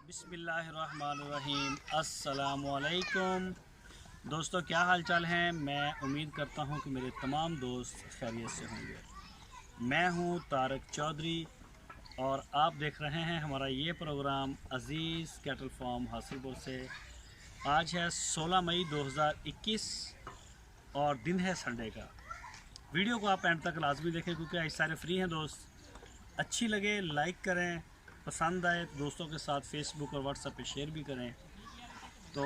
बिस्मिल्लाहिर्रहमानिर्रहीम। अस्सलामुअलैकुम दोस्तों, क्या हाल चाल हैं। मैं उम्मीद करता हूं कि मेरे तमाम दोस्त खैरियत से होंगे। मैं हूं तारक चौधरी और आप देख रहे हैं हमारा ये प्रोग्राम अज़ीज़ कैटल फार्म हासिलपुर से। आज है 16 मई 2021 और दिन है संडे का। वीडियो को आप एंड तक लाजमी देखें क्योंकि आज सारे फ्री हैं दोस्त। अच्छी लगे लाइक करें, पसंद आए तो दोस्तों के साथ फेसबुक और व्हाट्सएप पे शेयर भी करें। तो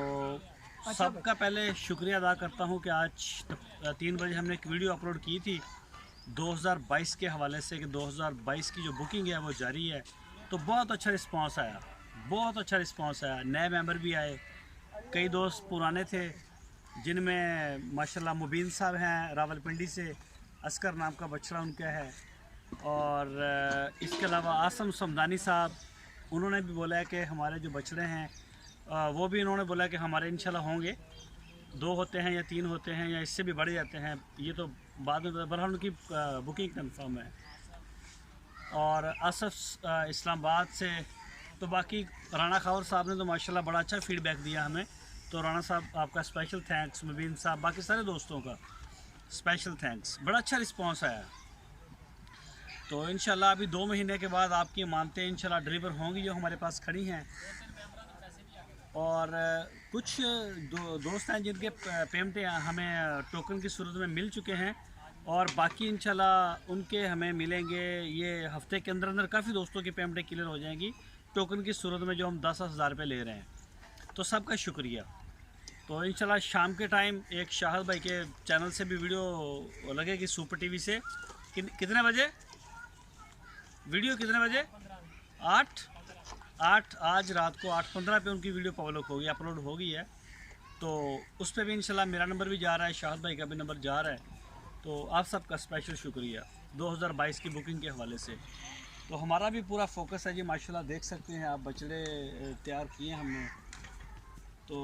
सबका पहले शुक्रिया अदा करता हूं कि आज 3 बजे हमने एक वीडियो अपलोड की थी 2022 के हवाले से कि 2022 की जो बुकिंग है वो जारी है। तो बहुत अच्छा रिस्पांस आया, बहुत अच्छा रिस्पांस आया। नए मेंबर भी आए, कई दोस्त पुराने थे जिनमें माशाल्लाह मुबीन साहब हैं रावलपिंडी से, अस्कर नाम का बछड़ा उनका है। और इसके अलावा आसम समदानी साहब, उन्होंने भी बोला है कि हमारे जो बछड़े हैं वो भी इन्होंने बोला कि हमारे इंशाल्लाह होंगे। 2 होते हैं या 3 होते हैं या इससे भी बढ़ जाते हैं, ये तो बाद में बहरहाल उनकी बुकिंग कंफर्म है। और आसफ इस्लामाबाद से, तो बाकी राना खावर साहब ने तो माशाल्लाह बड़ा अच्छा फ़ीडबैक दिया हमें। तो राना साहब आपका स्पेशल थैंक्स, मुबीन साहब, बाकी सारे दोस्तों का स्पेशल थैंक्स। बड़ा अच्छा रिस्पांस आया। तो इंशाल्लाह अभी 2 महीने के बाद आपकी मानते इंशाल्लाह डिलीवर होंगी जो हमारे पास खड़ी हैं। और कुछ दोस्त हैं जिनके पेमेंटें हमें टोकन की सूरत में मिल चुके हैं और बाकी इंशाल्लाह उनके हमें मिलेंगे ये हफ्ते के अंदर अंदर। काफ़ी दोस्तों की पेमेंटें क्लियर हो जाएंगी टोकन की सूरत में जो हम 10,000 रुपये ले रहे हैं। तो सबका शुक्रिया। तो इंशाल्लाह शाम के टाइम एक शाहिद भाई के चैनल से भी वीडियो लगेगी सुपर टीवी से। कितने बजे वीडियो, कितने बजे? 8 आज रात को 8:15 पे उनकी वीडियो पब्लिक होगी, अपलोड हो गई है। तो उस पर भी इंशाल्लाह मेरा नंबर भी जा रहा है, शाहिद भाई का भी नंबर जा रहा है। तो आप सबका स्पेशल शुक्रिया 2022 की बुकिंग के हवाले से। तो हमारा भी पूरा फोकस है जी, माशाल्लाह देख सकते हैं आप, बछड़े तैयार किए हमने। तो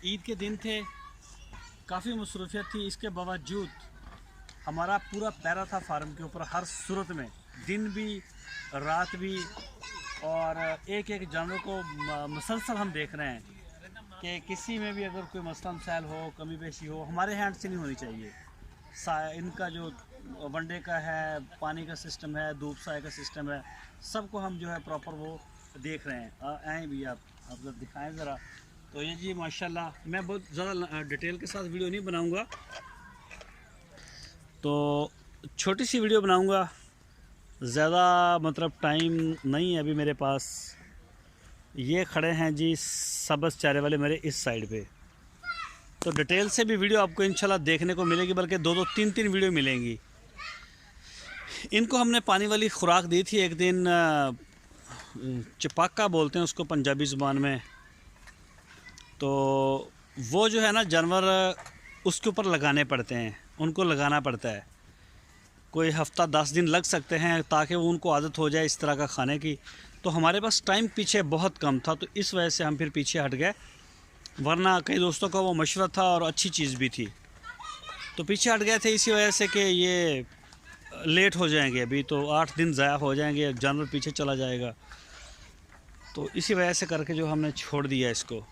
ईद के दिन थे, काफ़ी मसरूफियत थी, इसके बावजूद हमारा पूरा पैरा था फार्म के ऊपर हर सूरत में, दिन भी रात भी। और एक एक जानवर को मुसलसल हम देख रहे हैं कि किसी में भी अगर कोई मसला मसाइल हो, कमी पेशी हो, हमारे हैंड से नहीं होनी चाहिए। इनका जो वनडे का है, पानी का सिस्टम है, धूप साए का सिस्टम है, सबको हम जो है प्रॉपर वो देख रहे हैं। आएँ भी आप जब दिखाएँ ज़रा। तो ये जी माशाल्लाह, मैं बहुत ज़्यादा डिटेल के साथ वीडियो नहीं बनाऊँगा, तो छोटी सी वीडियो बनाऊँगा, ज़्यादा मतलब टाइम नहीं है अभी मेरे पास। ये खड़े हैं जी सब्ज़ चारे वाले मेरे इस साइड पे। तो डिटेल से भी वीडियो आपको इंशाल्लाह देखने को मिलेगी, बल्कि 2-2 3-3 वीडियो मिलेंगी। इनको हमने पानी वाली खुराक दी थी एक दिन, चपाका बोलते हैं उसको पंजाबी ज़ुबान में। तो वो जो है ना जानवर उसके ऊपर लगाने पड़ते हैं, उनको लगाना पड़ता है। कोई हफ़्ता 10 दिन लग सकते हैं ताकि वो उनको आदत हो जाए इस तरह का खाने की। तो हमारे पास टाइम पीछे बहुत कम था, तो इस वजह से हम फिर पीछे हट गए, वरना कई दोस्तों का वो मशवरा था और अच्छी चीज़ भी थी। तो पीछे हट गए थे इसी वजह से कि ये लेट हो जाएंगे, अभी तो 8 दिन ज़ाया हो जाएंगे, जानवर पीछे चला जाएगा। तो इसी वजह से करके जो हमने छोड़ दिया इसको।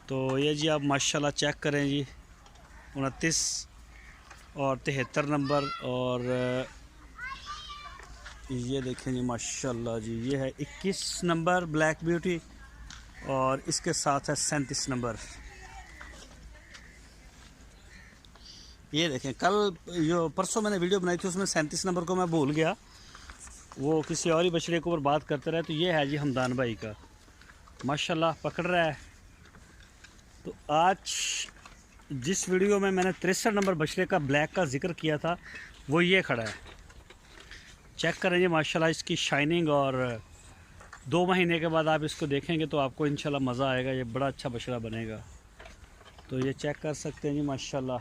तो ये जी आप माशाल्लाह चेक करें जी, 29 और 73 नंबर। और ये देखें जी माशाल्लाह जी, ये है 21 नंबर ब्लैक ब्यूटी और इसके साथ है 37 नंबर। ये देखें, कल जो परसों मैंने वीडियो बनाई थी उसमें 37 नंबर को मैं भूल गया, वो किसी और ही बछड़े के ऊपर बात करते रहे। तो ये है जी हमदान भाई का, माशाल्लाह पकड़ रहा है। तो आज जिस वीडियो में मैंने 63 नंबर बछड़े का ब्लैक का जिक्र किया था वो ये खड़ा है। चेक करें जी माशाल्लाह इसकी शाइनिंग। और 2 महीने के बाद आप इसको देखेंगे तो आपको इंशाल्लाह मज़ा आएगा, ये बड़ा अच्छा बछड़ा बनेगा। तो ये चेक कर सकते हैं जी माशाल्लाह।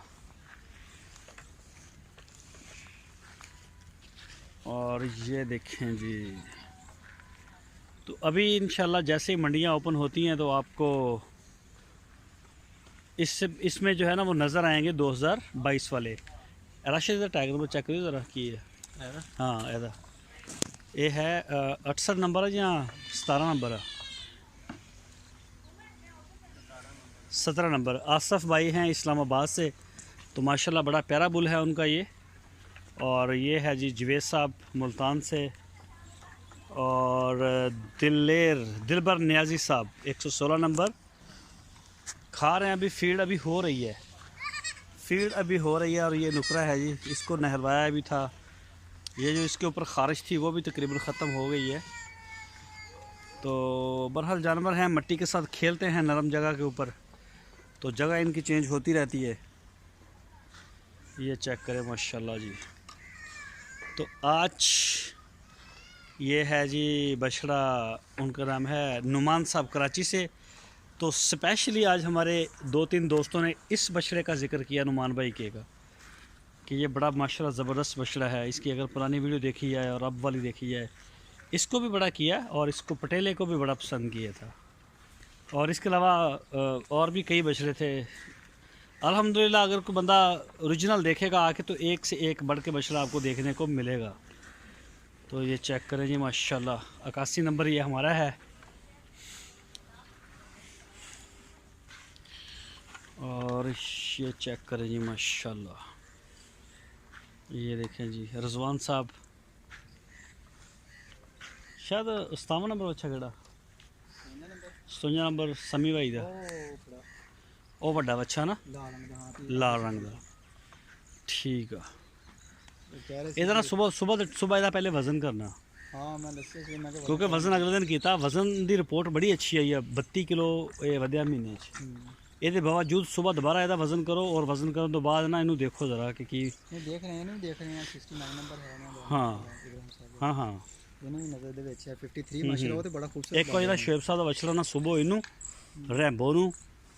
और ये देखें जी, तो अभी इंशाल्लाह जैसे ही मंडियाँ ओपन होती हैं तो आपको इसमें जो है ना वो नज़र आएंगे 2022 वाले। राशिद टैग नंबर चेक करिए ज़रा की है। हाँ ये है 68 नंबर है या 17 नंबर है। 17 नंबर। आसफ़ भाई हैं इस्लामाबाद से, तो माशाल्लाह बड़ा प्यारा बुल है उनका ये। और ये है जी जवेद साहब मुल्तान से, और दिलबर नियाजी साहब 116 नंबर। खा रहे हैं अभी, फीड अभी हो रही है, और ये नुकरा है जी, इसको नहलवाया भी था। ये जो इसके ऊपर ख़ारिश थी वो भी तकरीबन ख़त्म हो गई है। तो बहरहाल जानवर हैं, मिट्टी के साथ खेलते हैं नरम जगह के ऊपर, तो जगह इनकी चेंज होती रहती है। ये चेक करें माशाल्लाह जी। तो आज ये है जी बछड़ा, उनका नाम है नुमान साहब कराची से। तो स्पेशली आज हमारे 2-3 दोस्तों ने इस बछड़े का जिक्र किया नुमान भाई के का, कि ये बड़ा माशाल्लाह ज़बरदस्त बछड़ा है। इसकी अगर पुरानी वीडियो देखी जाए और अब वाली देखी जाए, इसको भी बड़ा किया और इसको पटेले को भी बड़ा पसंद किया था। और इसके अलावा और भी कई बछड़े थे। अल्हम्दुलिल्लाह अगर कोई बंदा ओरिजिनल देखेगा आके तो एक से एक बढ़ के बछड़ा आपको देखने को मिलेगा। तो ये चेक करें जी माशाल्लाह, 81 नंबर ये हमारा है। और ये चेक करें जी माशाल्लाह, ये देखें जी रजवान साहब, शायद 57 नंबर अच्छा केड़ा 57 नंबर समी भाई दा, ਉਹ ਵੱਡਾ ਬੱਚਾ ਨਾ ਲਾਲ रंग ਦਾ। ठीक है, ਇਹਦਾ ਨਾ ਸੁਬਹ ਇਹਦਾ ਪਹਿਲੇ ਵਜ਼ਨ ਕਰਨਾ। हाँ मैं दस्या ਸੀ मैं क्योंकि वज़न अगले दिन किया, वज़न की रिपोर्ट बड़ी अच्छी आई है, 32 किलो ये ਵਧਿਆ ਮਹੀਨੇ 'ਚ। ਇਹਦੇ ਬਾਵਜੂਦ ਸੁਬਹ ਦੁਬਾਰਾ ਇਹਦਾ वज़न करो, और वज़न करने तो बाद ना ਇਹਨੂੰ देखो ज़रा कि ये देख रहे हैं 69 नंबर है ना। हाँ हाँ ਇਹਨੂੰ ਵੀ ਨਜ਼ਰ ਦੇ ਵਿੱਚ ਹੈ 53 ਮਾਸ਼ਾਅੱਲਾ, ਉਹ ਤੇ ਬੜਾ ਖੂਬਸੂਰਤ। ਇੱਕ ਵਾਰ ਜਿਹੜਾ ਸ਼ੇਬ ਸਾਹਿਬ ਦਾ ਬਛੜਾ ਨਾ ਸੁਬਹ ਇਹਨੂੰ ਰੈਂਬੋ ਨੂੰ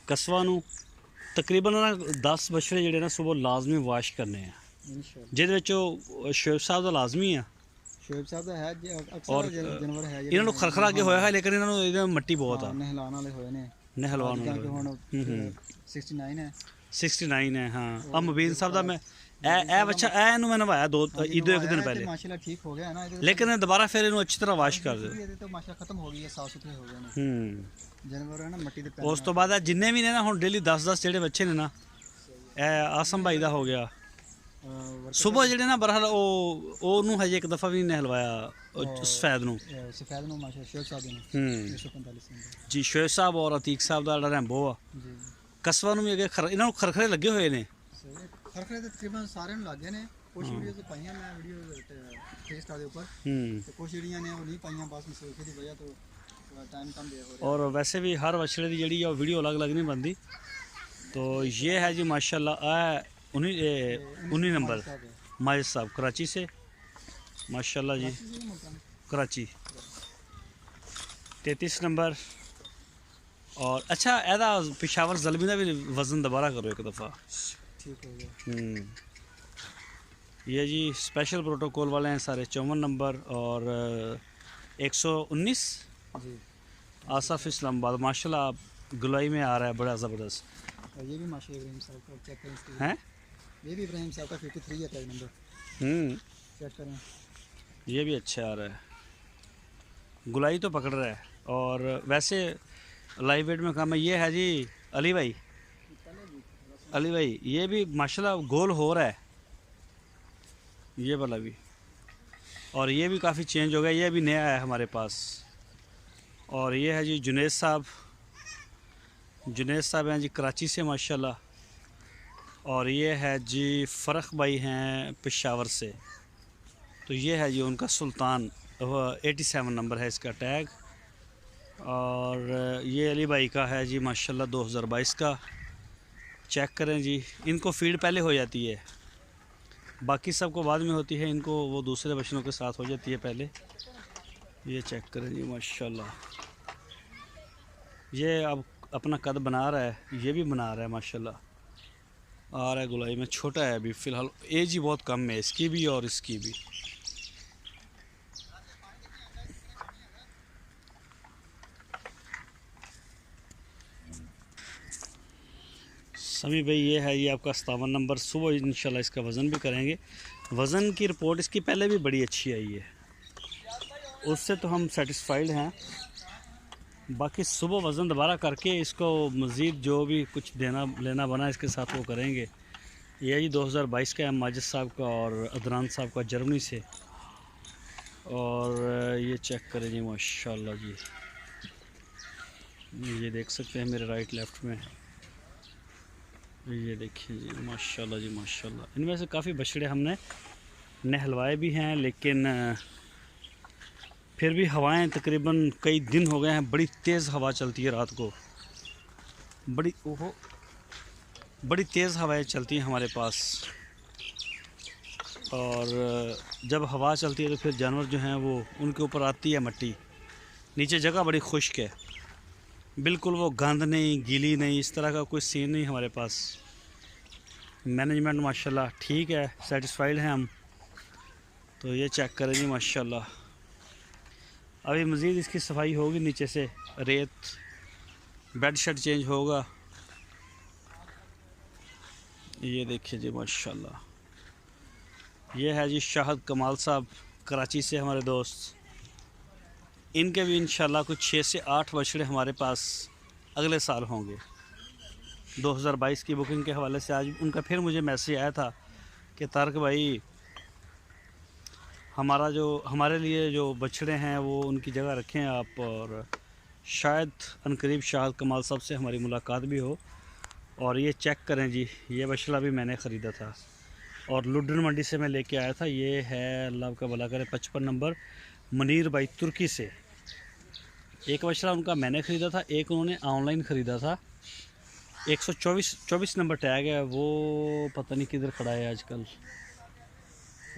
ਕਸਵਾ ਨੂੰ ਤਕਰੀਬਨ ਨਾ 10 ਬਛੜੇ ਜਿਹੜੇ ਨਾ ਸੁਬਹ ਲਾਜ਼ਮੀ ਵਾਸ਼ ਕਰਨੇ ਆ, इंशाअल्लाह। ਜਿਹਦੇ ਵਿੱਚ ਉਹ ਸ਼ੇਬ ਸਾਹਿਬ ਦਾ ਲਾਜ਼ਮੀ ਆ। ਸ਼ੇਬ ਸਾਹਿਬ ਦਾ ਹੈ और ਅਕਸਰ ਜਾਨਵਰ ਹੈ ਇਹਨਾਂ ਨੂੰ ਖਰਖਰਾ ਅੱਗੇ ਹੋਇਆ ਹੈ, ਲੇਕਿਨ ਇਹਨਾਂ ਨੂੰ ਇਹਦੇ ਮਿੱਟੀ ਬਹੁਤ ਆ, ਨਹਿਲਾਣ ਵਾਲੇ ਹੋਏ ਨੇ, ਨਹਿਲਵਾਉਣ ਜਿੱਦਾਂ ਕਿ ਵਾਲੇ। ਹੁਣ 69 ਹੈ 69 ਹੈ ਹਾਂ। ਆ ਮੁਬੀਨ ਸਾਹਿਬ ਦਾ ਮੈਂ ਇਹ ਬੱਚਾ ਇਹਨੂੰ ਮੈਂ ਨਵਾਇਆ ਈਦੋ ਇੱਕ ਦਿਨ ਪਹਿਲੇ, ਮਾਸ਼ਾਅੱਲਾ ਠੀਕ ਹੋ ਗਿਆ ਨਾ। ਲੇਕਿਨ ਦੁਬਾਰਾ ਫਿਰ ਇਹਨੂੰ ਅੱਛੀ ਤਰ੍ਹਾਂ ਵਾਸ਼ ਕਰ ਦਿਓ। ਇਹਦੇ ਤੋਂ ਮਾਸ਼ਾ ਖਤਮ ਹੋ ਗਈ ਹੈ, ਸਾਫ ਸੁਥਰੇ ਹੋ ਗਏ ਨੇ ਜਾਨਵਰ ਹੈ ਨਾ ਮਿੱਟੀ ਦੇ। ਉਸ ਤੋਂ ਬਾਅਦ ਜਿੰਨੇ ਵੀ ਨੇ ਨਾ ਹੁਣ ਡੇਲੀ 10-10 ਜਿਹੜੇ ਬੱਚੇ ਨੇ ਨਾ, ਇਹ ਆਸਮ ਭਾਈ ਦਾ ਹੋ ਗਿਆ। ਸੁਬਹ ਜਿਹੜੇ ਨਾ ਬਰਹਲ ਉਹਨੂੰ ਹਜੇ ਇੱਕ ਦਫਾ ਵੀ ਨਹੀਂ ਨਹਿਲਵਾਇਆ ਸਫੈਦ ਨੂੰ ਮਾਸ਼ਾ ਸ਼ੇਖ ਸਾਹਿਬ ਨੇ 145 ਜੀ, ਸ਼ੇਖ ਸਾਹਿਬ ਔਰ ਅਤੀਕ ਸਾਹਿਬ ਦਾ ਜਿਹੜਾ ਰੈਂਬੋ ਆ ਜੀ। ਕਸਵਾ ਨੂੰ ਵੀ ਅੱਗੇ ਇਹਨਾਂ ਨੂੰ ਖਰਖਰੇ ਲੱਗੇ ਹੋਏ ਨੇ। ਖਰਖਰੇ ਤਾਂ ਤਕਰੀਬਨ ਸਾਰਿਆਂ ਨੂੰ ਲੱਗ ਗਏ ਨੇ। ਕੁਝ ਵੀਡੀਓ ਤੇ ਪਾਈਆਂ ਮੈਂ ਵੀਡੀਓ ਫੇਸਟਾ ਦੇ ਉੱਪਰ, ਤੇ ਕੁਝ ਜਿਹੜੀਆਂ ਨੇ ਉਹ ਨਹੀਂ ਪਾਈਆਂ, ਬਸ ਮਸੂਫੇ ਦੀ ਵਜ੍ਹਾ ਤੋਂ टाइम कम दे हो रहा है। और वैसे भी हर बछड़े की जी वीडियो अलग अलग नहीं बनती। तो ये है जी माशाल्लाह 19 नंबर माजिद साहब कराची से, माशाल्लाह जी कराची। 33 नंबर। और अच्छा एदा पेशावर जलमी का भी वज़न दोबारा करो एक दफ़ा, ठीक हो गया। ये जी स्पेशल प्रोटोकॉल वाले हैं सारे। 54 नंबर और 119 जी। आसफ़ इस्लामाबाद माशाल्लाह आप गुलाई में आ रहा है बड़ा ज़बरदस्त। और ये भी माशाल्लाह इब्राहिम साहब का चेक करें, हैं ये भी इब्राहिम साहब का 53 है टैग नंबर, चेक करें। ये भी अच्छा आ रहा है, गुलाई तो पकड़ रहा है। और वैसे लाइव वेट में कम है। ये है जी अली भाई, ये भी माशाल्लाह गोल हो रहा है, ये वाला भी। और ये भी काफ़ी चेंज हो गया, ये भी नया है हमारे पास। और ये है जी जुनेद साहब हैं जी कराची से माशाल्लाह। और ये है जी फ़रख भाई हैं पेशावर से। तो ये है जी उनका सुल्तान, 87 नंबर है इसका टैग। और ये अली भाई का है जी माशाल्लाह 2022 का। चेक करें जी, इनको फीड पहले हो जाती है, बाकी सबको बाद में होती है, इनको वो दूसरे बछड़ों के साथ हो जाती है पहले। ये चेक करें जी माशाल्लाह, ये अब अपना कद बना रहा है, ये भी बना रहा है माशाल्लाह, आ रहा है गुलाई में। छोटा है अभी फ़िलहाल, एज ही बहुत कम है इसकी भी और इसकी भी। समी भाई ये है ये आपका 57 नंबर। सुबह इंशाल्लाह इसका वज़न भी करेंगे। वज़न की रिपोर्ट इसकी पहले भी बड़ी अच्छी आई है, उससे तो हम सेटिस्फाइड हैं। बाकी सुबह वज़न दोबारा करके इसको मज़ीद जो भी कुछ देना लेना बना इसके साथ वो करेंगे। ये जी 2022 का है माजिद साहब का और अदनान साहब का जर्मनी से। और ये चेक करें जी माशाल्लाह जी, ये देख सकते हैं मेरे राइट लेफ़्ट में, ये देखिए जी माशाल्लाह जी माशाल्लाह। इनमें से काफ़ी बछड़े हमने नहलवाए भी हैं, लेकिन फिर भी हवाएं तकरीबन कई दिन हो गए हैं, बड़ी तेज़ हवा चलती है रात को, बड़ी तेज़ हवाएं चलती हैं हमारे पास। और जब हवा चलती है तो फिर जानवर जो हैं वो उनके ऊपर आती है मट्टी। नीचे जगह बड़ी खुश्क है, बिल्कुल वो गंद नहीं, गीली नहीं, इस तरह का कोई सीन नहीं हमारे पास। मैनेजमेंट माशाल्लाह ठीक है, सेटिस्फाइड हैं हम। तो ये चेक करें जी माशाल्लाह। अभी मज़ीद इसकी सफाई होगी, नीचे से रेत, बेड शीट चेंज होगा। ये देखिए जी माशाल्लाह। ये है जी शाहद कमाल साहब कराची से हमारे दोस्त। इनके भी इंशाल्लाह कुछ 6 से 8 बछड़े हमारे पास अगले साल होंगे। 2022 की बुकिंग के हवाले से आज उनका फिर मुझे मैसेज आया था कि तारक भाई हमारे लिए जो बछड़े हैं वो उनकी जगह रखें आप, और शायद अनकरीब शाहद कमाल साहब से हमारी मुलाकात भी हो। और ये चेक करें जी, ये बछड़ा भी मैंने ख़रीदा था और लुडन मंडी से मैं लेके आया था। ये है अल्लाह का भला करे 55 नंबर मनीर भाई तुर्की से। एक बछड़ा उनका मैंने ख़रीदा था, एक उन्होंने ऑनलाइन ख़रीदा था। 124 नंबर टैग है, वो पता नहीं किधर खड़ा है आजकल,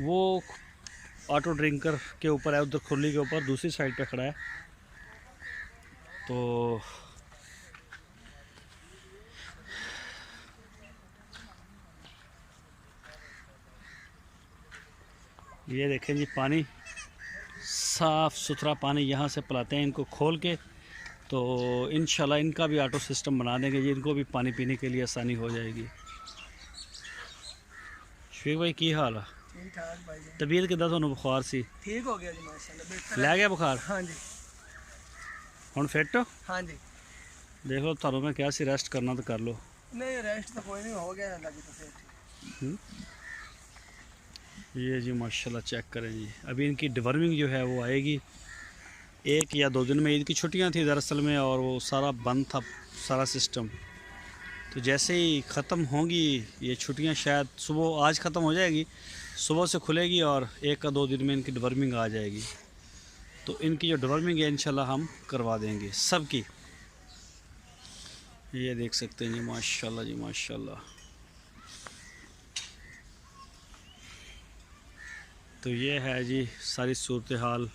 वो ऑटो ड्रिंकर के ऊपर है, उधर खुरली के ऊपर दूसरी साइड पे खड़ा है। तो ये देखें जी, पानी साफ़ सुथरा पानी यहाँ से पिलाते हैं इनको खोल के। तो इंशाल्लाह इनका भी ऑटो सिस्टम बना देंगे जी, इनको भी पानी पीने के लिए आसानी हो जाएगी। शफीक भाई की हाल है? ठीक ठाक भाई जी। तबीयत किदा ਤੁਹਾਨੂੰ बुखार सी? ठीक हो गया जी माशाल्लाह। लै गया बुखार? हाँ जी ਹੁਣ ਫਿੱਟ ਹੋ? हाँ जी। देख लो, ਤੁਹਾਨੂੰ मैं क्या सी रेस्ट करना तो कर लो। नहीं रेस्ट तो कोई नहीं, हो गया लगी तो फिर। ये जी माशाल्लाह चेक करें जी। अभी इनकी डिवर्मिंग जो है वो आएगी 1 या 2 दिन में। ईद की छुट्टियां थी दरअसल में, और वो सारा बंद था सारा सिस्टम। तो जैसे ही ख़त्म होंगी ये छुट्टियां, शायद सुबह आज ख़त्म हो जाएगी, सुबह से खुलेगी और 1 या 2 दिन में इनकी डिवर्मिंग आ जाएगी। तो इनकी जो डिवर्मिंग है इंशाल्लाह हम करवा देंगे सबकी। ये देख सकते हैं जी माशाल्लाह जी माशाल्लाह। तो ये है जी सारी सूरत हाल।